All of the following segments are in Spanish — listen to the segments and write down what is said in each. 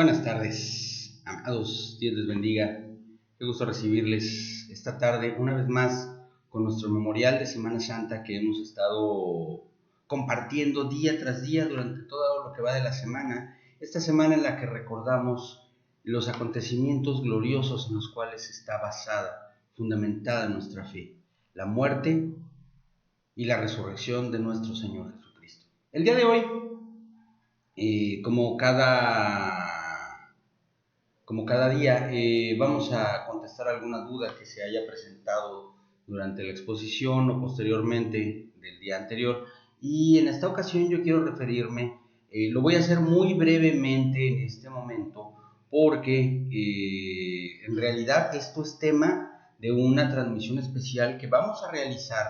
Buenas tardes, amados, Dios les bendiga. Qué gusto recibirles esta tarde una vez más con nuestro memorial de Semana Santa que hemos estado compartiendo día tras día durante todo lo que va de la semana. Esta semana en la que recordamos los acontecimientos gloriosos en los cuales está basada, fundamentada nuestra fe, la muerte y la resurrección de nuestro Señor Jesucristo. El día de hoy, como cada día, vamos a contestar alguna duda que se haya presentado durante la exposición o posteriormente del día anterior. Y en esta ocasión yo quiero referirme, lo voy a hacer muy brevemente en este momento, porque en realidad esto es tema de una transmisión especial que vamos a realizar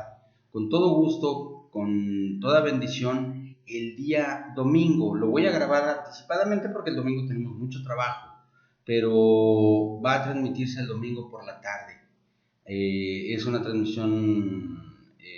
con todo gusto, con toda bendición, el día domingo. Lo voy a grabar anticipadamente porque el domingo tenemos mucho trabajo, pero va a transmitirse el domingo por la tarde. Es una transmisión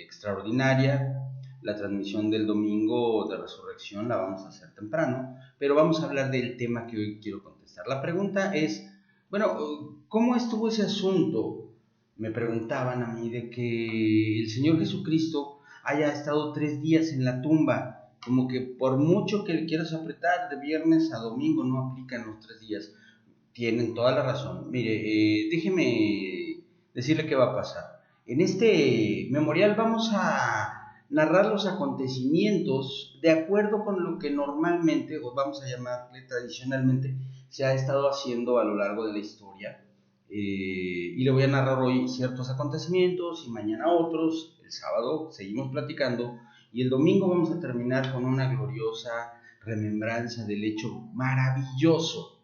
extraordinaria. La transmisión del domingo de resurrección la vamos a hacer temprano, pero vamos a hablar del tema que hoy quiero contestar. La pregunta es, bueno, ¿cómo estuvo ese asunto? Me preguntaban a mí de que el Señor Jesucristo haya estado 3 días en la tumba, como que por mucho que le quieras apretar de viernes a domingo no aplican los 3 días. Tienen toda la razón. Mire, déjeme decirle qué va a pasar. En este memorial vamos a narrar los acontecimientos de acuerdo con lo que normalmente, o vamos a llamarle tradicionalmente, se ha estado haciendo a lo largo de la historia. Y le voy a narrar hoy ciertos acontecimientos y mañana otros. El sábado seguimos platicando y el domingo vamos a terminar con una gloriosa remembranza del hecho maravilloso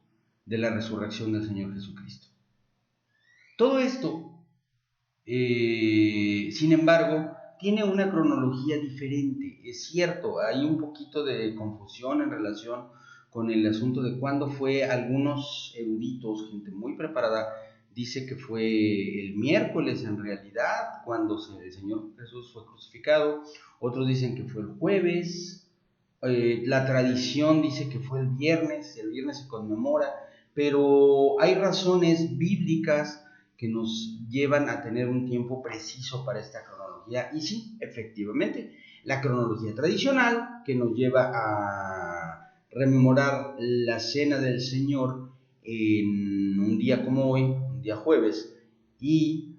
de la resurrección del Señor Jesucristo. Todo esto, sin embargo, tiene una cronología diferente. Es cierto, hay un poquito de confusión en relación con el asunto de cuándo fue. Algunos eruditos, gente muy preparada, dice que fue el miércoles en realidad, cuando el Señor Jesús fue crucificado. Otros dicen que fue el jueves. La tradición dice que fue el viernes se conmemora, pero hay razones bíblicas que nos llevan a tener un tiempo preciso para esta cronología. Y sí, efectivamente, la cronología tradicional que nos lleva a rememorar la cena del Señor en un día como hoy, un día jueves, y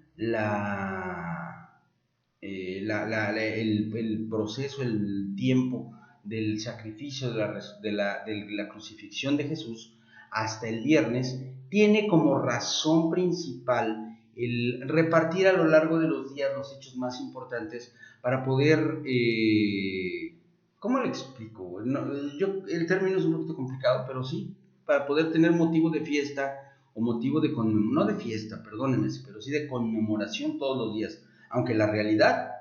el proceso, el tiempo del sacrificio de la crucifixión de Jesús hasta el viernes, tiene como razón principal el repartir a lo largo de los días los hechos más importantes para poder, ¿cómo le explico? El término es un poquito complicado, pero sí, para poder tener motivo de fiesta o motivo de conmemoración, no de fiesta, perdónenme, pero sí de conmemoración todos los días, aunque la realidad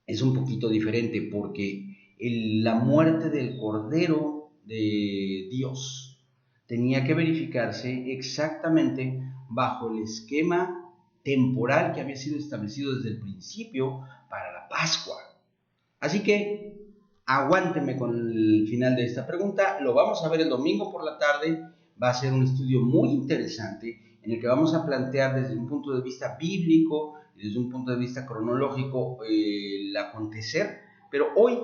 es un poquito diferente, porque la muerte del Cordero de Dios tenía que verificarse exactamente bajo el esquema temporal que había sido establecido desde el principio para la Pascua. Así que aguántenme con el final de esta pregunta. Lo vamos a ver el domingo por la tarde. Va a ser un estudio muy interesante en el que vamos a plantear desde un punto de vista bíblico y desde un punto de vista cronológico el acontecer. Pero hoy,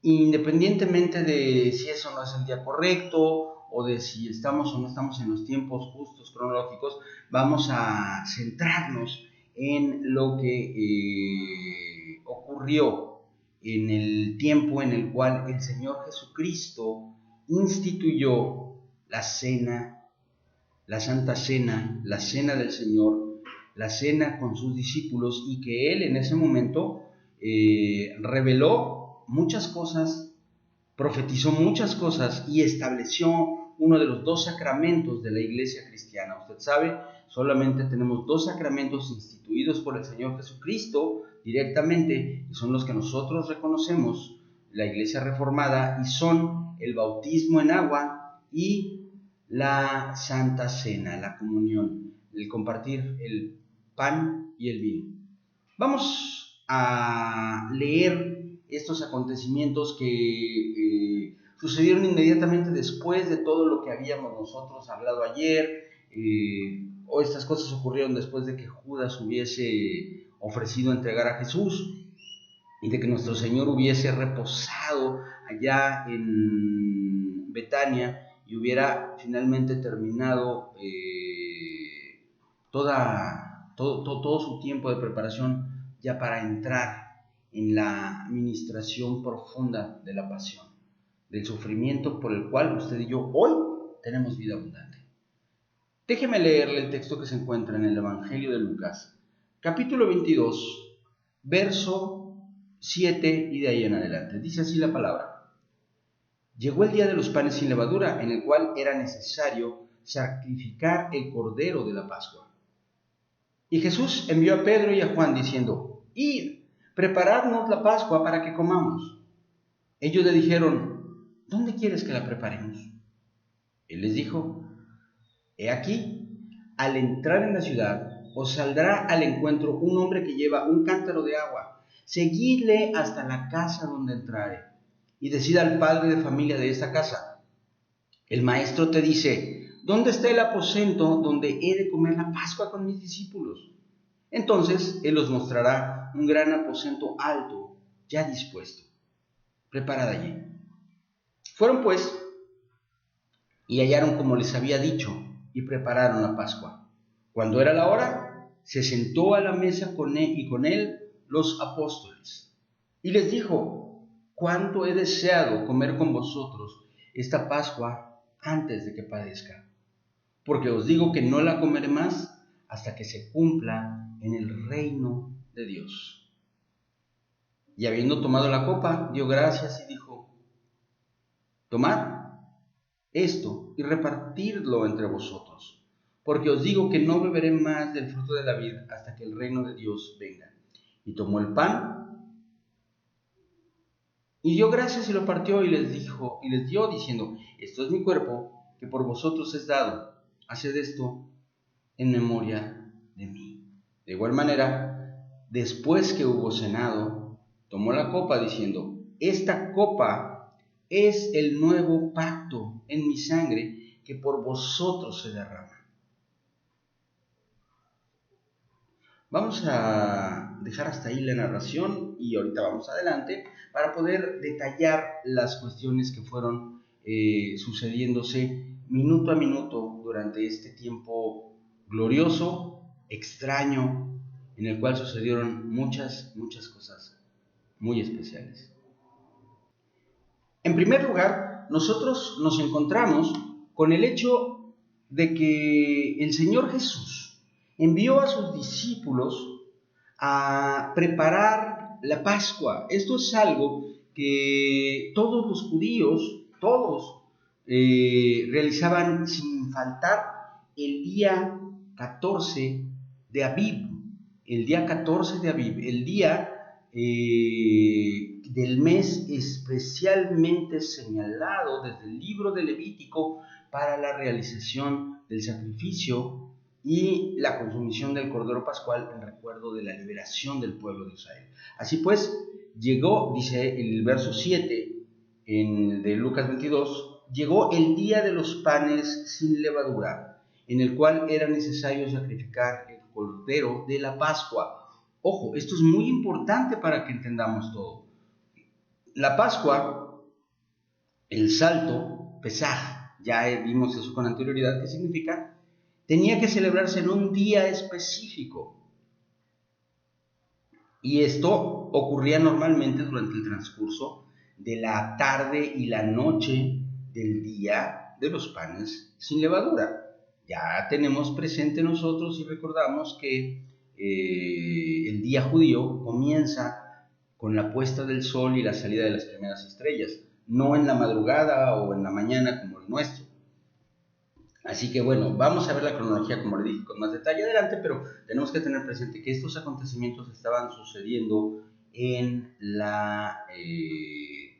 independientemente de si eso no es el día correcto o de si estamos o no estamos en los tiempos justos cronológicos, vamos a centrarnos en lo que ocurrió en el tiempo en el cual el Señor Jesucristo instituyó la cena, la Santa Cena, la cena del Señor, la cena con sus discípulos, y que Él en ese momento reveló muchas cosas, profetizó muchas cosas y estableció uno de los 2 sacramentos de la Iglesia cristiana. Usted sabe, solamente tenemos 2 sacramentos instituidos por el Señor Jesucristo directamente, que son los que nosotros reconocemos, la Iglesia reformada, y son el bautismo en agua y la Santa Cena, la comunión, el compartir el pan y el vino. Vamos a leer estos acontecimientos que sucedieron inmediatamente después de todo lo que habíamos nosotros hablado ayer, o estas cosas ocurrieron después de que Judas hubiese ofrecido entregar a Jesús y de que nuestro Señor hubiese reposado allá en Betania y hubiera finalmente terminado todo su tiempo de preparación ya para entrar en la administración profunda de la pasión, del sufrimiento por el cual usted y yo hoy tenemos vida abundante. Déjeme leerle el texto que se encuentra en el Evangelio de Lucas, capítulo 22, verso 7 y de ahí en adelante. Dice así la palabra: Llegó el día de los panes sin levadura, en el cual era necesario sacrificar el cordero de la Pascua. Y Jesús envió a Pedro y a Juan diciendo: Id, preparadnos la Pascua para que comamos. Ellos le dijeron: ¿Dónde quieres que la preparemos? Él les dijo: He aquí, al entrar en la ciudad, os saldrá al encuentro un hombre que lleva un cántaro de agua. Seguidle hasta la casa donde entrare, y decid al padre de familia de esta casa: El maestro te dice, ¿dónde está el aposento donde he de comer la Pascua con mis discípulos? Entonces él os mostrará un gran aposento alto, ya dispuesto. Preparad allí. Fueron pues, y hallaron como les había dicho, y prepararon la Pascua. Cuando era la hora, se sentó a la mesa con él y con él los apóstoles. Y les dijo: cuánto he deseado comer con vosotros esta Pascua antes de que padezca. Porque os digo que no la comeré más hasta que se cumpla en el reino de Dios. Y habiendo tomado la copa, dio gracias y dijo: tomad esto y repartidlo entre vosotros, porque os digo que no beberé más del fruto de la vid hasta que el reino de Dios venga. Y tomó el pan y dio gracias y lo partió y les dio diciendo: esto es mi cuerpo que por vosotros es dado, haced esto en memoria de mí. De igual manera, después que hubo cenado, tomó la copa diciendo: esta copa es el nuevo pacto en mi sangre que por vosotros se derrama. Vamos a dejar hasta ahí la narración y ahorita vamos adelante para poder detallar las cuestiones que fueron sucediéndose minuto a minuto durante este tiempo glorioso, extraño, en el cual sucedieron muchas cosas muy especiales. En primer lugar, nosotros nos encontramos con el hecho de que el Señor Jesús envió a sus discípulos a preparar la Pascua. Esto es algo que todos los judíos, realizaban sin faltar el día 14 de Abib. El día 14 de Abib, el día del mes especialmente señalado desde el libro de Levítico para la realización del sacrificio y la consumición del Cordero Pascual en recuerdo de la liberación del pueblo de Israel. Así pues, llegó, dice el verso 7 de Lucas 22, llegó el día de los panes sin levadura, en el cual era necesario sacrificar el Cordero de la Pascua. Ojo, esto es muy importante para que entendamos todo. La Pascua, el salto, Pesaj, ya vimos eso con anterioridad, ¿qué significa? Tenía que celebrarse en un día específico. Y esto ocurría normalmente durante el transcurso de la tarde y la noche del día de los panes sin levadura. Ya tenemos presente nosotros y recordamos que el día judío comienza con la puesta del sol y la salida de las primeras estrellas, no en la madrugada o en la mañana como el nuestro. Así que bueno, vamos a ver la cronología, como le dije, con más detalle adelante, pero tenemos que tener presente que estos acontecimientos estaban sucediendo en la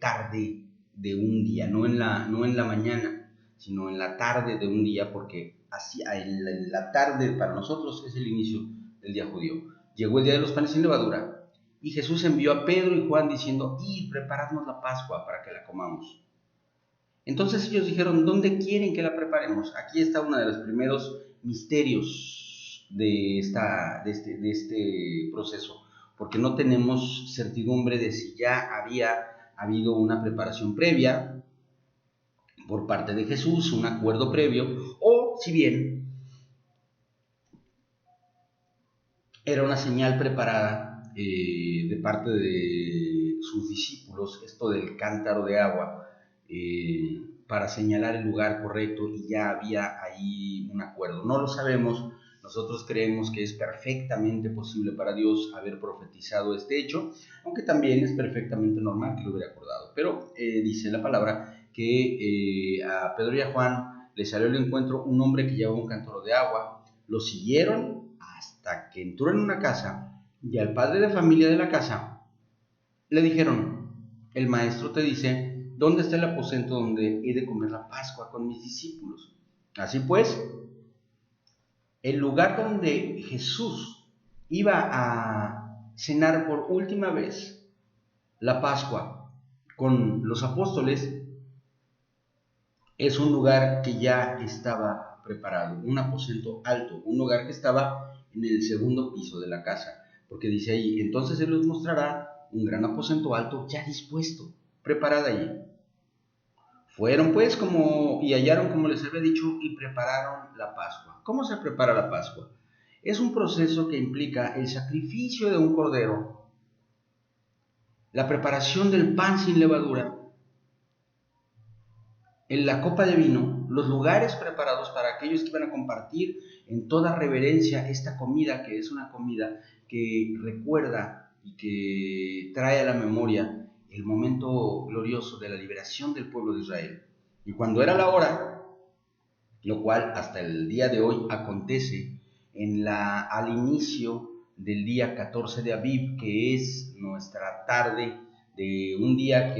tarde de un día, no en la mañana, sino en la tarde de un día, porque así, en la tarde para nosotros es el inicio del día judío. Llegó el día de los panes sin levadura, y Jesús envió a Pedro y Juan diciendo: id, preparadnos la Pascua para que la comamos. Entonces ellos dijeron, ¿dónde quieren que la preparemos? Aquí está uno de los primeros misterios de este proceso, porque no tenemos certidumbre de si ya había habido una preparación previa por parte de Jesús, un acuerdo previo, o si bien era una señal preparada de parte de sus discípulos, esto del cántaro de agua, para señalar el lugar correcto y ya había ahí un acuerdo. No lo sabemos, nosotros creemos que es perfectamente posible para Dios haber profetizado este hecho, aunque también es perfectamente normal que lo hubiera acordado. Pero dice la palabra que a Pedro y a Juan les salió al encuentro un hombre que llevaba un cántaro de agua, lo siguieron hasta que entró en una casa y al padre de familia de la casa le dijeron, el maestro te dice, ¿dónde está el aposento donde he de comer la Pascua con mis discípulos? Así pues, el lugar donde Jesús iba a cenar por última vez la Pascua con los apóstoles es un lugar que ya estaba preparado, un aposento alto, un lugar que estaba en el segundo piso de la casa, porque dice ahí, entonces Él os mostrará un gran aposento alto ya dispuesto, preparado allí. Fueron pues y hallaron como les había dicho y prepararon la Pascua. ¿Cómo se prepara la Pascua? Es un proceso que implica el sacrificio de un cordero, la preparación del pan sin levadura, en la copa de vino, los lugares preparados para aquellos que iban a compartir en toda reverencia esta comida, que es una comida que recuerda y que trae a la memoria el momento glorioso de la liberación del pueblo de Israel. Y cuando era la hora, lo cual hasta el día de hoy acontece al inicio del día 14 de Aviv, que es nuestra tarde de un día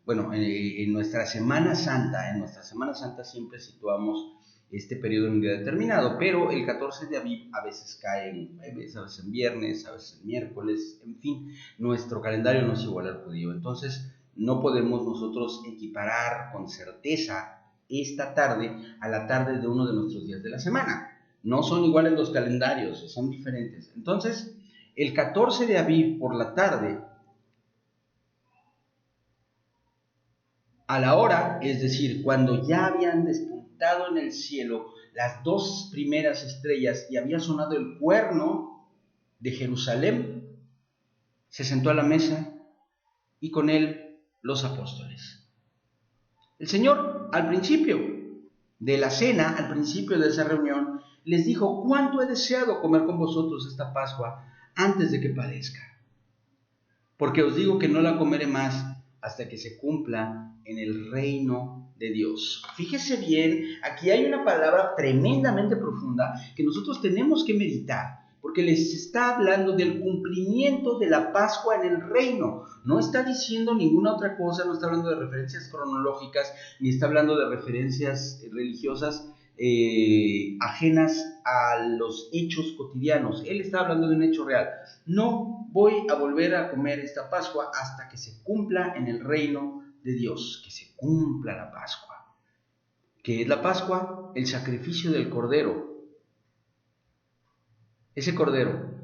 en nuestra Semana Santa siempre situamos este periodo en un día determinado, pero el 14 de Aviv a veces cae en jueves, a veces en viernes, a veces en miércoles, en fin, nuestro calendario no es igual al judío, entonces no podemos nosotros equiparar con certeza esta tarde a la tarde de uno de nuestros días de la semana. No son iguales los calendarios, son diferentes. Entonces, el 14 de Aviv por la tarde, a la hora, es decir, cuando ya habían despuntado en el cielo las dos primeras estrellas y había sonado el cuerno de Jerusalén, se sentó a la mesa y con él los apóstoles. El Señor, al principio de la cena, al principio de esa reunión, les dijo, ¿cuánto he deseado comer con vosotros esta Pascua antes de que padezca? Porque os digo que no la comeré más hasta que se cumpla en el reino de Dios. Fíjese bien, aquí hay una palabra tremendamente profunda que nosotros tenemos que meditar, porque les está hablando del cumplimiento de la Pascua en el reino. No está diciendo ninguna otra cosa, no está hablando de referencias cronológicas, ni está hablando de referencias religiosas ajenas a los hechos cotidianos. Él está hablando de un hecho real. No voy a volver a comer esta Pascua hasta que se cumpla en el reino de Dios, que se cumpla la Pascua. ¿Qué es la Pascua? El sacrificio del Cordero. Ese Cordero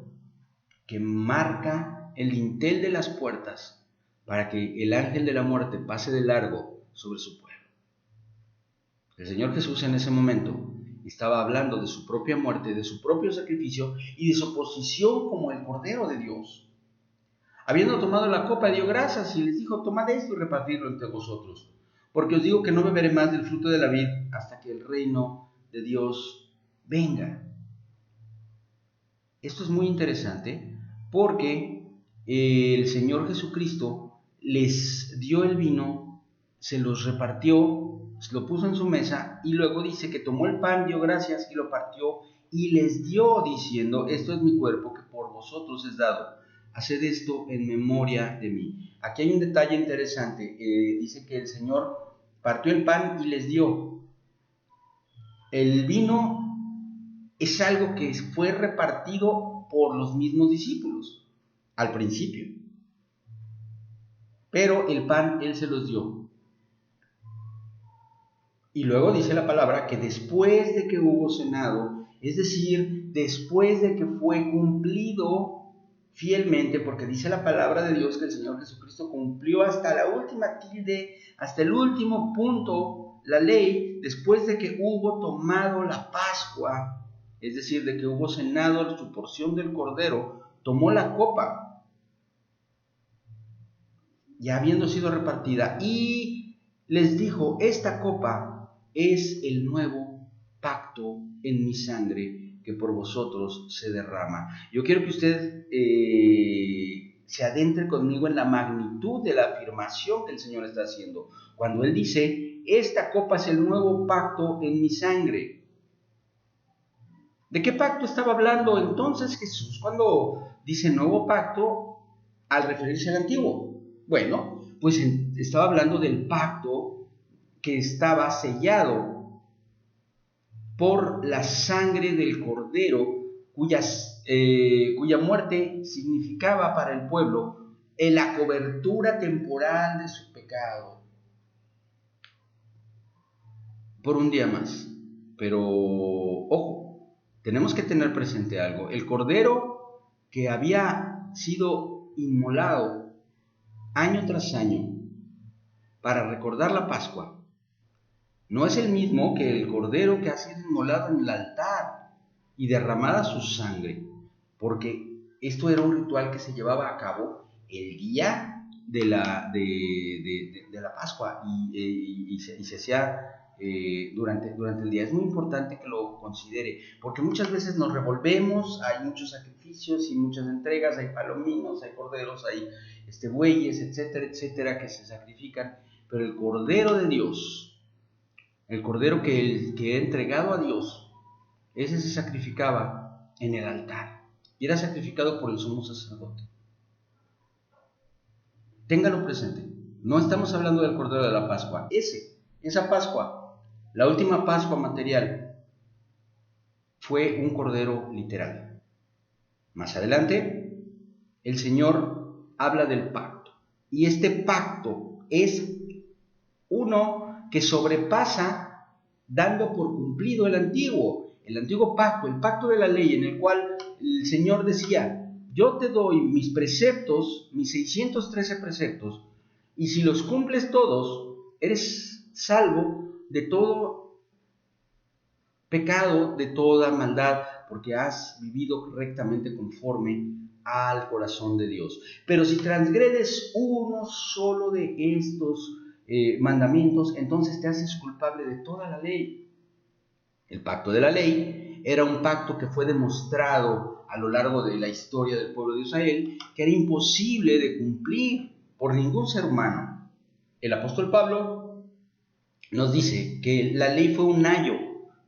que marca el dintel de las puertas para que el ángel de la muerte pase de largo sobre su pueblo. El Señor Jesús en ese momento estaba hablando de su propia muerte, de su propio sacrificio y de su posición como el Cordero de Dios. Habiendo tomado la copa, dio gracias y les dijo, tomad esto y repartidlo entre vosotros, porque os digo que no beberé más del fruto de la vid hasta que el reino de Dios venga. Esto es muy interesante porque el Señor Jesucristo les dio el vino, se los repartió, lo puso en su mesa y luego dice que tomó el pan, dio gracias y lo partió y les dio diciendo, esto es mi cuerpo que por vosotros es dado, haced esto en memoria de mí. Aquí hay un detalle interesante, dice que el Señor partió el pan y les dio. El vino es algo que fue repartido por los mismos discípulos al principio, pero el pan Él se los dio. Y luego dice la palabra que después de que hubo cenado, es decir, después de que fue cumplido fielmente, porque dice la palabra de Dios que el Señor Jesucristo cumplió hasta la última tilde, hasta el último punto, la ley, después de que hubo tomado la Pascua, es decir, de que hubo cenado su porción del Cordero, tomó la copa, ya habiendo sido repartida, y les dijo: esta copa es el nuevo pacto en mi sangre que por vosotros se derrama. Yo quiero que usted se adentre conmigo en la magnitud de la afirmación que el Señor está haciendo cuando Él dice: esta copa es el nuevo pacto en mi sangre. ¿De qué pacto estaba hablando entonces Jesús cuando dice nuevo pacto al referirse al antiguo? Bueno, pues estaba hablando del pacto que estaba sellado por la sangre del Cordero, cuya muerte significaba para el pueblo la cobertura temporal de su pecado por un día más. Pero, ojo, tenemos que tener presente algo. El Cordero que había sido inmolado año tras año para recordar la Pascua, no es el mismo que el Cordero que ha sido inmolado en el altar y derramada su sangre, porque esto era un ritual que se llevaba a cabo el día de la Pascua y se hacía durante el día. Es muy importante que lo considere, porque muchas veces nos revolvemos, hay muchos sacrificios y muchas entregas, hay palominos, hay corderos, hay bueyes, etcétera, etcétera, que se sacrifican, pero el Cordero de Dios, el Cordero que he entregado a Dios, ese se sacrificaba en el altar y era sacrificado por el sumo sacerdote. Téngalo presente. No estamos hablando del Cordero de la Pascua. Esa Pascua, la última Pascua material, fue un Cordero literal. Más adelante, el Señor habla del pacto. Y este pacto es uno que sobrepasa dando por cumplido el antiguo pacto, el pacto de la ley, en el cual el Señor decía: yo te doy mis preceptos, mis 613 preceptos, y si los cumples todos, eres salvo de todo pecado, de toda maldad, porque has vivido rectamente conforme al corazón de Dios. Pero si transgredes uno solo de estos mandamientos, entonces te haces culpable de toda la ley. El pacto de la ley era un pacto que fue demostrado a lo largo de la historia del pueblo de Israel que era imposible de cumplir por ningún ser humano. El apóstol Pablo nos dice que la ley fue un ayo,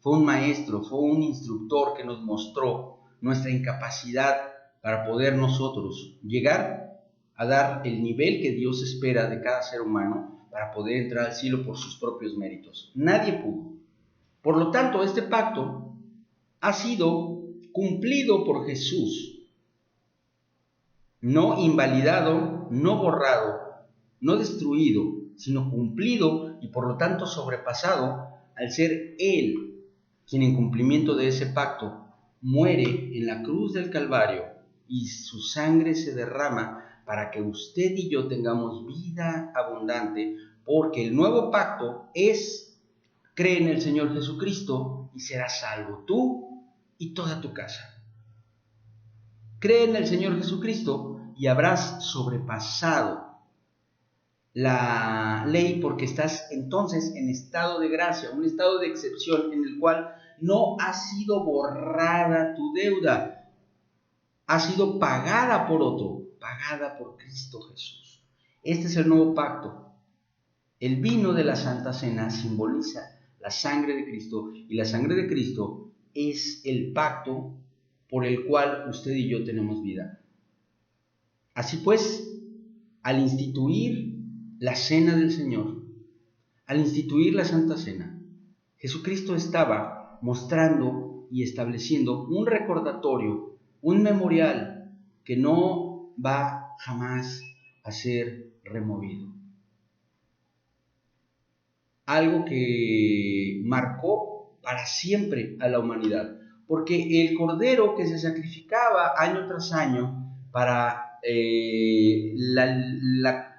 fue un maestro, fue un instructor que nos mostró nuestra incapacidad para poder nosotros llegar a dar el nivel que Dios espera de cada ser humano para poder entrar al cielo por sus propios méritos. Nadie pudo. Por lo tanto, este pacto ha sido cumplido por Jesús, no invalidado, no borrado, no destruido, sino cumplido y por lo tanto sobrepasado al ser Él quien en cumplimiento de ese pacto muere en la cruz del Calvario y su sangre se derrama para que usted y yo tengamos vida abundante, porque el nuevo pacto es: cree en el Señor Jesucristo y serás salvo tú y toda tu casa. Cree en el Señor Jesucristo y habrás sobrepasado la ley, porque estás entonces en estado de gracia, un estado de excepción en el cual no ha sido borrada tu deuda, ha sido pagada por otro, pagada por Cristo Jesús. Este es el nuevo pacto. El vino de la Santa Cena simboliza la sangre de Cristo, y la sangre de Cristo es el pacto por el cual usted y yo tenemos vida. Así pues, al instituir la cena del Señor, al instituir la Santa Cena, Jesucristo estaba mostrando y estableciendo un recordatorio, un memorial que no va jamás a ser removido. algo que marcó para siempre a la humanidad, porque el cordero que se sacrificaba año tras año para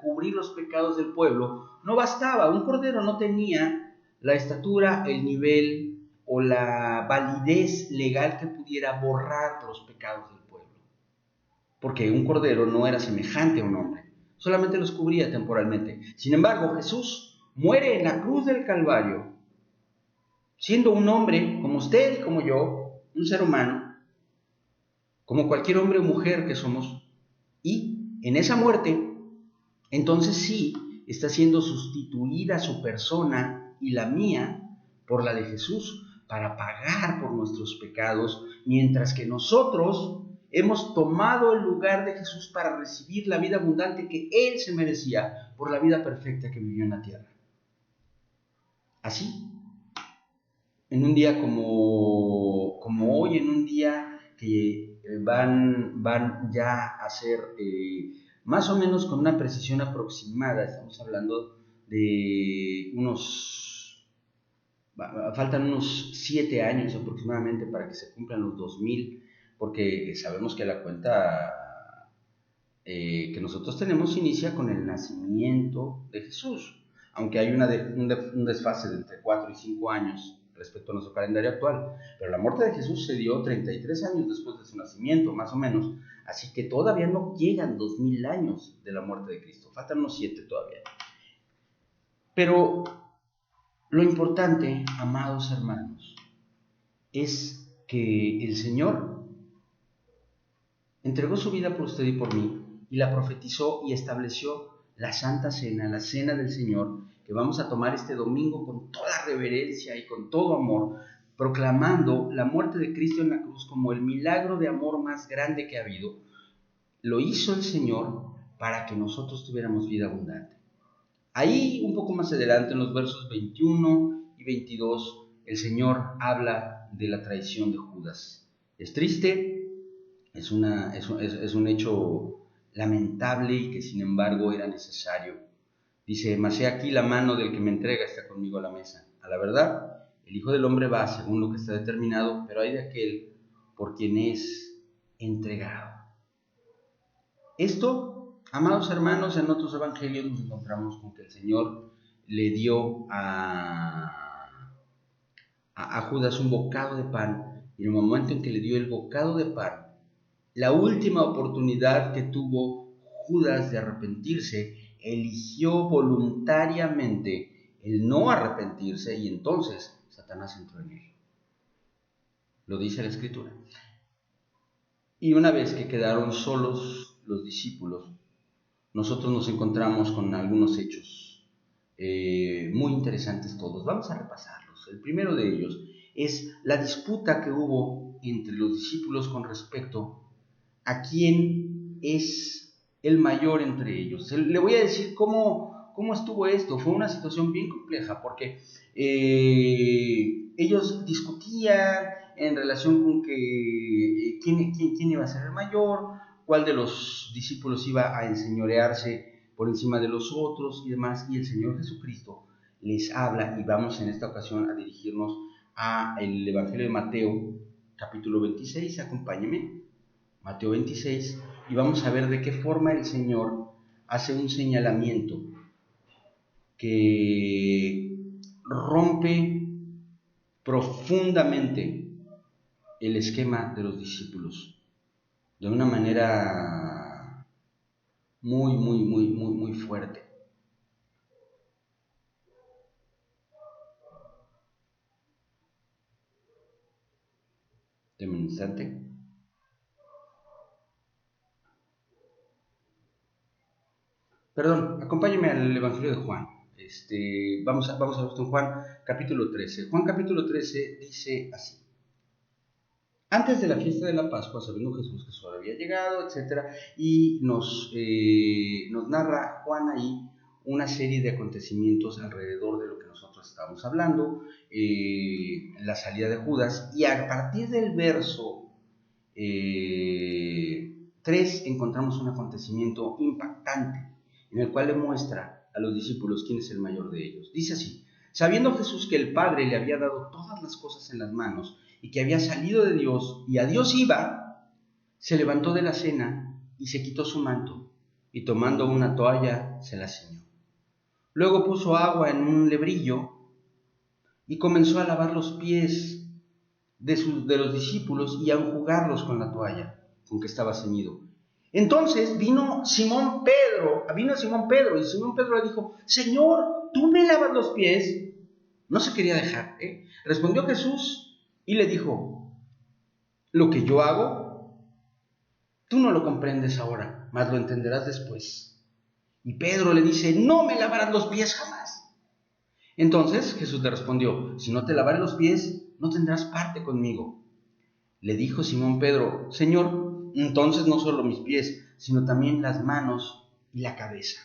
cubrir los pecados del pueblo, no bastaba. Un cordero no tenía la estatura, el nivel o la validez legal que pudiera borrar los pecados del pueblo, porque un cordero no era semejante a un hombre, solamente los cubría temporalmente. Sin embargo, Jesús muere en la cruz del Calvario, siendo un hombre como usted y como yo, un ser humano, como cualquier hombre o mujer que somos, y en esa muerte, entonces sí, está siendo sustituida su persona y la mía por la de Jesús para pagar por nuestros pecados, mientras que nosotros hemos tomado el lugar de Jesús para recibir la vida abundante que Él se merecía por la vida perfecta que vivió en la tierra. Así, en un día como hoy, en un día que van ya a ser más o menos con una precisión aproximada, estamos hablando de faltan unos 7 años aproximadamente para que se cumplan los 2000, porque sabemos que la cuenta que nosotros tenemos inicia con el nacimiento de Jesús, aunque hay un desfase de entre 4 y 5 años respecto a nuestro calendario actual, pero la muerte de Jesús se dio 33 años después de su nacimiento, más o menos, así que todavía no llegan 2000 años de la muerte de Cristo, faltan unos 7 todavía. Pero lo importante, amados hermanos, es que el Señor entregó su vida por usted y por mí, y la profetizó y estableció la Santa Cena, la Cena del Señor, que vamos a tomar este domingo con toda reverencia y con todo amor, proclamando la muerte de Cristo en la cruz como el milagro de amor más grande que ha habido. Lo hizo el Señor para que nosotros tuviéramos vida abundante. Ahí, un poco más adelante, en los versos 21 y 22, el Señor habla de la traición de Judas. Es triste, es un hecho lamentable y que sin embargo era necesario. Dice, mas he aquí la mano del que me entrega está conmigo a la mesa. A la verdad, el Hijo del Hombre va según lo que está determinado, pero hay de aquel por quien es entregado. Esto, amados hermanos, en otros evangelios nos encontramos con que el Señor le dio a Judas un bocado de pan, y en el momento en que le dio el bocado de pan, la última oportunidad que tuvo Judas de arrepentirse, eligió voluntariamente el no arrepentirse, y entonces Satanás entró en él. Lo dice la Escritura. Y una vez que quedaron solos los discípulos, nosotros nos encontramos con algunos hechos muy interesantes todos. Vamos a repasarlos. El primero de ellos es la disputa que hubo entre los discípulos con respecto a quién es el mayor entre ellos. Le voy a decir cómo estuvo esto. Fue una situación bien compleja porque ellos discutían en relación con que quién iba a ser el mayor, cuál de los discípulos iba a enseñorearse por encima de los otros y demás, y el Señor Jesucristo les habla, y vamos en esta ocasión a dirigirnos al Evangelio de Mateo, capítulo 26, acompáñenme, Mateo 26, y vamos a ver de qué forma el Señor hace un señalamiento que rompe profundamente el esquema de los discípulos de una manera muy fuerte. Deme un instante. Perdón, acompáñenme al Evangelio de Juan. Vamos a ver esto en Juan capítulo 13. Juan capítulo 13 dice así. Antes de la fiesta de la Pascua, sabiendo Jesús que solo había llegado, etc., y nos narra Juan ahí una serie de acontecimientos alrededor de lo que nosotros estamos hablando, la salida de Judas, y a partir del verso 3 encontramos un acontecimiento impactante en el cual le muestra a los discípulos quién es el mayor de ellos. Dice así: Sabiendo Jesús que el Padre le había dado todas las cosas en las manos y que había salido de Dios y a Dios iba, se levantó de la cena y se quitó su manto y tomando una toalla se la ciñó. Luego puso agua en un lebrillo y comenzó a lavar los pies de los discípulos y a enjugarlos con la toalla con que estaba ceñido. Entonces vino Simón Pedro y Simón Pedro le dijo: Señor, ¿tú me lavas los pies? No se quería dejar, Respondió Jesús y le dijo: lo que yo hago, tú no lo comprendes ahora, mas lo entenderás después. Y Pedro le dice: no me lavarás los pies jamás. Entonces Jesús le respondió: si no te lavaré los pies, no tendrás parte conmigo. Le dijo Simón Pedro: Señor, entonces no solo mis pies, sino también las manos y la cabeza.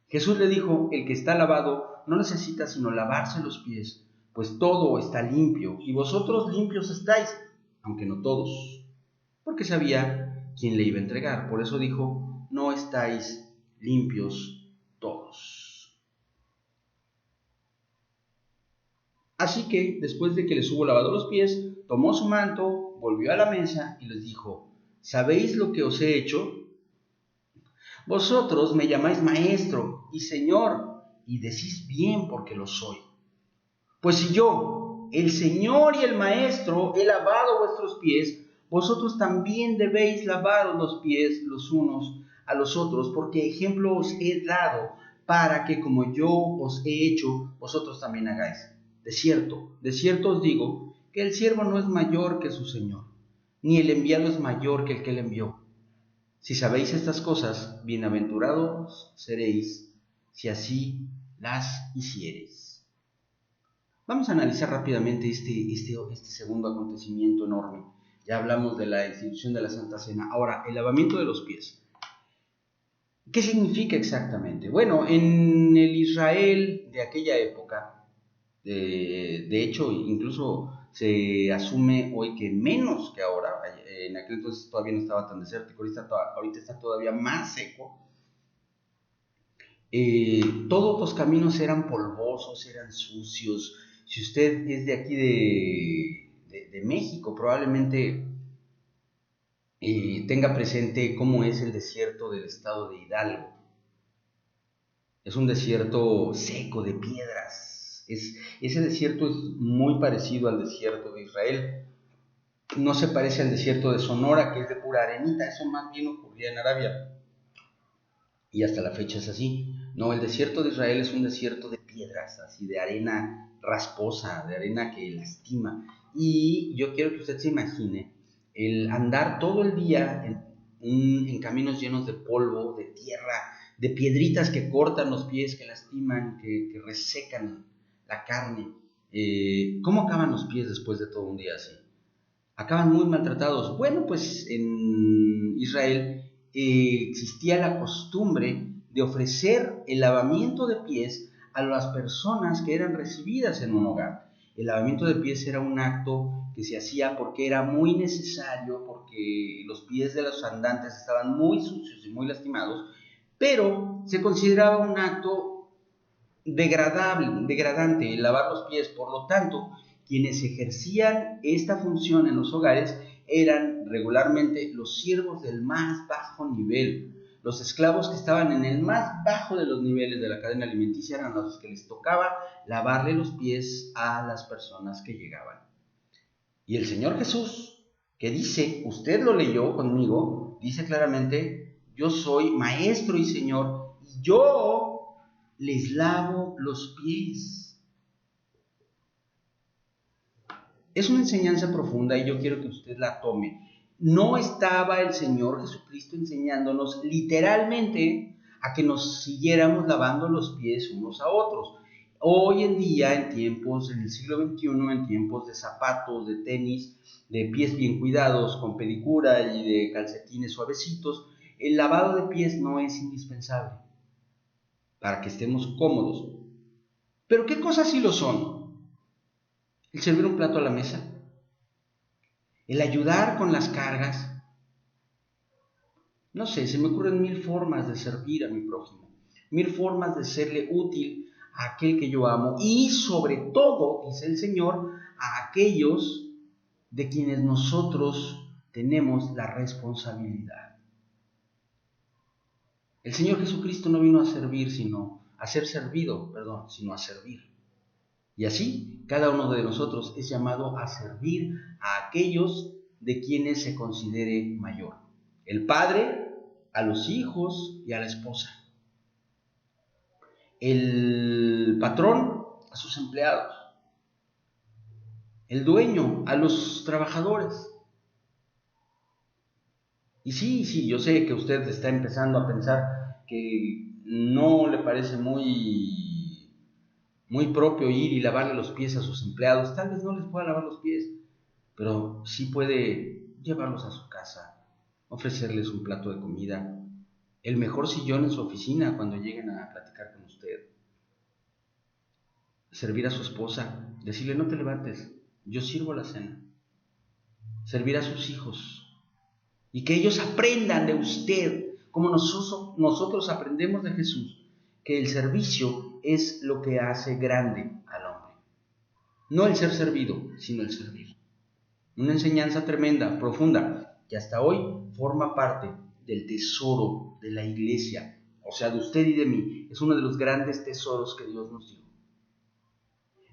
Jesús le dijo: el que está lavado no necesita sino lavarse los pies, pues todo está limpio, y vosotros limpios estáis, aunque no todos. Porque sabía quién le iba a entregar. Por eso dijo: no estáis limpios todos. Así que, después de que les hubo lavado los pies, tomó su manto, volvió a la mesa y les dijo: ¿sabéis lo que os he hecho? Vosotros me llamáis maestro y señor, y decís bien porque lo soy. Pues si yo, el Señor y el Maestro, he lavado vuestros pies, vosotros también debéis lavaros los pies los unos a los otros, porque ejemplo os he dado, para que como yo os he hecho, vosotros también hagáis. De cierto os digo, que el siervo no es mayor que su Señor, ni el enviado es mayor que el que le envió. Si sabéis estas cosas, bienaventurados seréis si así las hiciereis. Vamos a analizar rápidamente este segundo acontecimiento enorme. Ya hablamos de la institución de la Santa Cena. Ahora, el lavamiento de los pies. ¿Qué significa exactamente? Bueno, en el Israel de aquella época, de hecho, incluso se asume hoy que menos que ahora. En aquel entonces todavía no estaba tan desértico, ahorita está todavía más seco. Todos los caminos eran polvosos, eran sucios. Si usted es de aquí de México, probablemente tenga presente cómo es el desierto del estado de Hidalgo. Es un desierto seco de piedras. Ese desierto es muy parecido al desierto de Israel. No se parece al desierto de Sonora, que es de pura arenita. Eso más bien ocurría en Arabia. Y hasta la fecha es así. No, el desierto de Israel es un desierto de piedras, así de arena rasposa, de arena que lastima. Y yo quiero que usted se imagine el andar todo el día en caminos llenos de polvo, de tierra, de piedritas que cortan los pies, que lastiman, que resecan la carne. ¿Cómo acaban los pies después de todo un día así? Acaban muy maltratados. Bueno, pues en Israel existía la costumbre de ofrecer el lavamiento de pies a las personas que eran recibidas en un hogar. El lavamiento de pies era un acto que se hacía porque era muy necesario, porque los pies de los andantes estaban muy sucios y muy lastimados, pero se consideraba un acto degradante lavar los pies. Por lo tanto, quienes ejercían esta función en los hogares eran regularmente los siervos del más bajo nivel. Los esclavos que estaban en el más bajo de los niveles de la cadena alimenticia eran los que les tocaba lavarle los pies a las personas que llegaban. Y el Señor Jesús, que dice, usted lo leyó conmigo, dice claramente: yo soy maestro y Señor, y yo les lavo los pies. Es una enseñanza profunda y yo quiero que usted la tome. No estaba el Señor Jesucristo enseñándonos literalmente a que nos siguiéramos lavando los pies unos a otros. Hoy en día, en el siglo XXI, en tiempos de zapatos, de tenis, de pies bien cuidados, con pedicura y de calcetines suavecitos, el lavado de pies no es indispensable para que estemos cómodos. Pero ¿qué cosas sí lo son? El servir un plato a la mesa, el ayudar con las cargas. No sé, se me ocurren mil formas de servir a mi prójimo, mil formas de serle útil a aquel que yo amo y sobre todo, dice el Señor, a aquellos de quienes nosotros tenemos la responsabilidad. El Señor Jesucristo no vino a servir, sino a ser servido, sino a servir. Y así, cada uno de nosotros es llamado a servir a aquellos de quienes se considere mayor. El padre a los hijos y a la esposa. El patrón a sus empleados. El dueño a los trabajadores. Y sí, yo sé que usted está empezando a pensar que no le parece muy propio ir y lavarle los pies a sus empleados. Tal vez no les pueda lavar los pies, pero sí puede llevarlos a su casa, ofrecerles un plato de comida, el mejor sillón en su oficina cuando lleguen a platicar con usted, servir a su esposa, decirle no te levantes, yo sirvo la cena, servir a sus hijos y que ellos aprendan de usted como nosotros aprendemos de Jesús, que el servicio es lo que hace grande al hombre, no el ser servido, sino el servir. Una enseñanza tremenda, profunda, que hasta hoy forma parte del tesoro de la iglesia, o sea, de usted y de mí. Es uno de los grandes tesoros que Dios nos dio.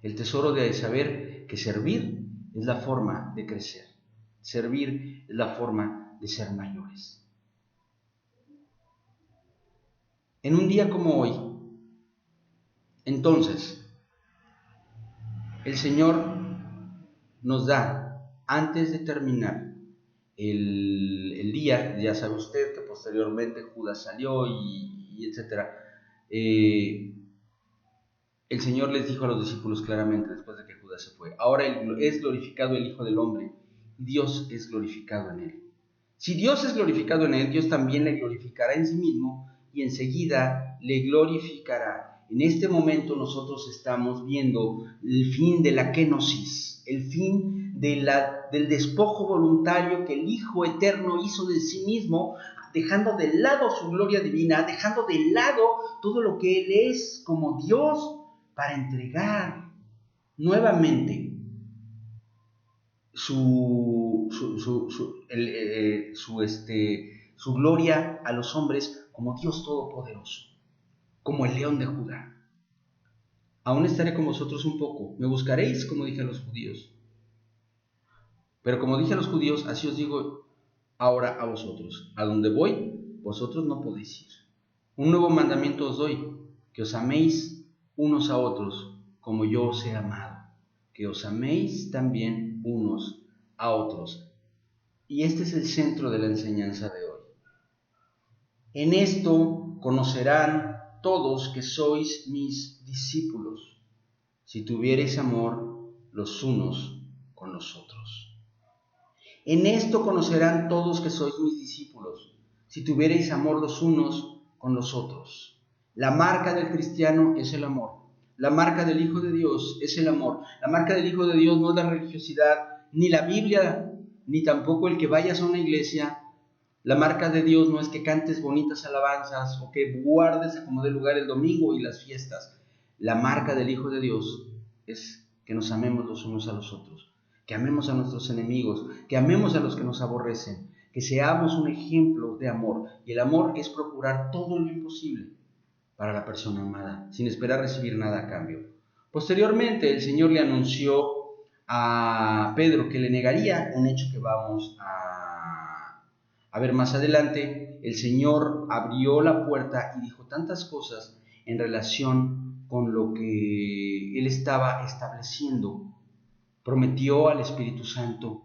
El tesoro de saber que servir es la forma de crecer. Servir es la forma de ser mayores. En un día como hoy, entonces, el Señor nos da, antes de terminar el día, ya sabe usted que posteriormente Judas salió y etcétera, el Señor les dijo a los discípulos claramente después de que Judas se fue, ahora es glorificado el Hijo del Hombre, Dios es glorificado en él. Si Dios es glorificado en él, Dios también le glorificará en sí mismo y enseguida le glorificará. En este momento nosotros estamos viendo el fin de la kenosis, el fin del despojo voluntario que el Hijo Eterno hizo de sí mismo, dejando de lado su gloria divina, dejando de lado todo lo que Él es como Dios, para entregar nuevamente su gloria a los hombres como Dios Todopoderoso, como el León de Judá. Aún estaré con vosotros un poco, me buscaréis, como dije a los judíos. Pero como dije a los judíos, así os digo ahora a vosotros, a donde voy, vosotros no podéis ir. Un nuevo mandamiento os doy, que os améis unos a otros, como yo os he amado, que os améis también unos a otros. Y este es el centro de la enseñanza de hoy. En esto conocerán todos que sois mis discípulos, si tuviereis amor los unos con los otros. En esto conocerán todos que sois mis discípulos, si tuviereis amor los unos con los otros. La marca del cristiano es el amor. La marca del Hijo de Dios es el amor. La marca del Hijo de Dios no es la religiosidad, ni la Biblia, ni tampoco el que vayas a una iglesia. La marca de Dios no es que cantes bonitas alabanzas o que guardes a como de lugar el domingo y las fiestas. La marca del Hijo de Dios es que nos amemos los unos a los otros, que amemos a nuestros enemigos, que amemos a los que nos aborrecen, que seamos un ejemplo de amor. Y el amor es procurar todo lo imposible para la persona amada, sin esperar recibir nada a cambio. Posteriormente, el Señor le anunció a Pedro que le negaría, un hecho que vamos a ver más adelante. El Señor abrió la puerta y dijo tantas cosas en relación con lo que Él estaba estableciendo. Prometió al Espíritu Santo,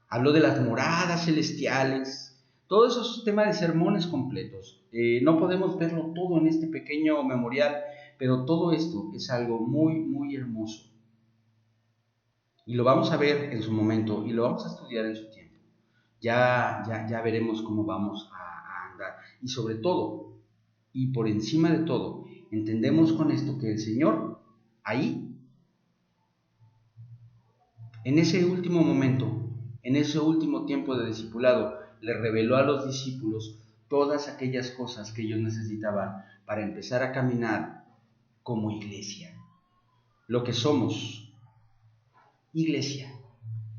habló de las moradas celestiales. Todo eso es tema de sermones completos. No podemos verlo todo en este pequeño memorial, pero todo esto es algo muy, muy hermoso. Y lo vamos a ver en su momento y lo vamos a estudiar en su tiempo. Ya veremos cómo vamos a andar. Y sobre todo, y por encima de todo, entendemos con esto que el Señor, ahí, en ese último momento, en ese último tiempo de discipulado, le reveló a los discípulos todas aquellas cosas que ellos necesitaban para empezar a caminar como iglesia. Lo que somos, iglesia.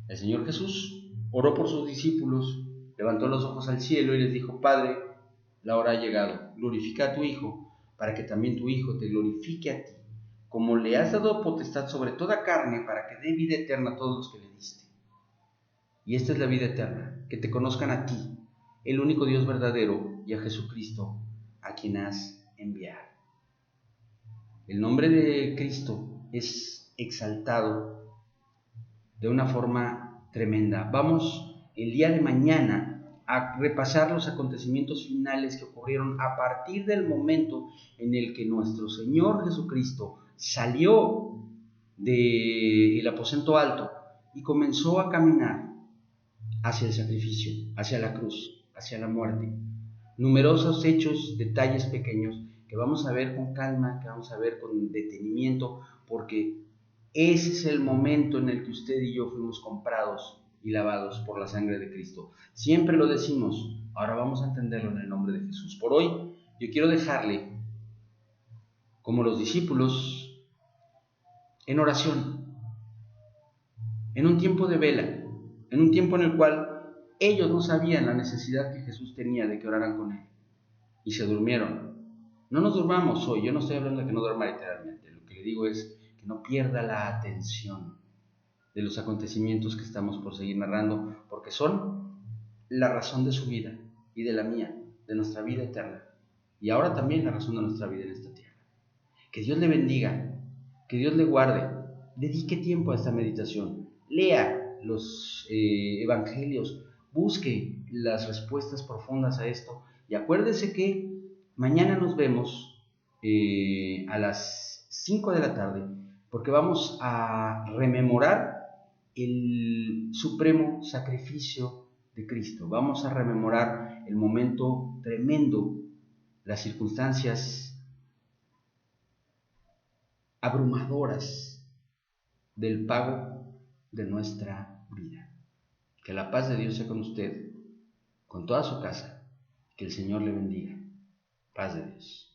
El Señor Jesús oró por sus discípulos, levantó los ojos al cielo y les dijo: Padre, la hora ha llegado, glorifica a tu Hijo, para que también tu Hijo te glorifique a ti, como le has dado potestad sobre toda carne, para que dé vida eterna a todos los que le diste. Y esta es la vida eterna, que te conozcan a ti, el único Dios verdadero, y a Jesucristo, a quien has enviado. El nombre de Cristo es exaltado de una forma tremenda. Vamos el día de mañana a repasar los acontecimientos finales que ocurrieron a partir del momento en el que nuestro Señor Jesucristo salió del aposento alto y comenzó a caminar hacia el sacrificio, hacia la cruz, hacia la muerte. Numerosos hechos, detalles pequeños que vamos a ver con calma, que vamos a ver con detenimiento, porque ese es el momento en el que usted y yo fuimos comprados y lavados por la sangre de Cristo. Siempre lo decimos, ahora vamos a entenderlo en el nombre de Jesús. Por hoy yo quiero dejarle, como los discípulos, en oración, en un tiempo de vela, en un tiempo en el cual ellos no sabían la necesidad que Jesús tenía de que oraran con Él, y se durmieron. No nos durmamos hoy, yo no estoy hablando de que no duerma literalmente, lo que le digo es que no pierda la atención de los acontecimientos que estamos por seguir narrando, porque son la razón de su vida y de la mía, de nuestra vida eterna, y ahora también la razón de nuestra vida en esta tierra. Que Dios le bendiga, que Dios le guarde, dedique tiempo a esta meditación, lea los evangelios, busque las respuestas profundas a esto, y acuérdese que mañana nos vemos a las 5 de la tarde, porque vamos a rememorar el supremo sacrificio de Cristo. Vamos a rememorar el momento tremendo, las circunstancias abrumadoras del pago de nuestra vida. Que la paz de Dios sea con usted, con toda su casa. Que el Señor le bendiga. Paz de Dios.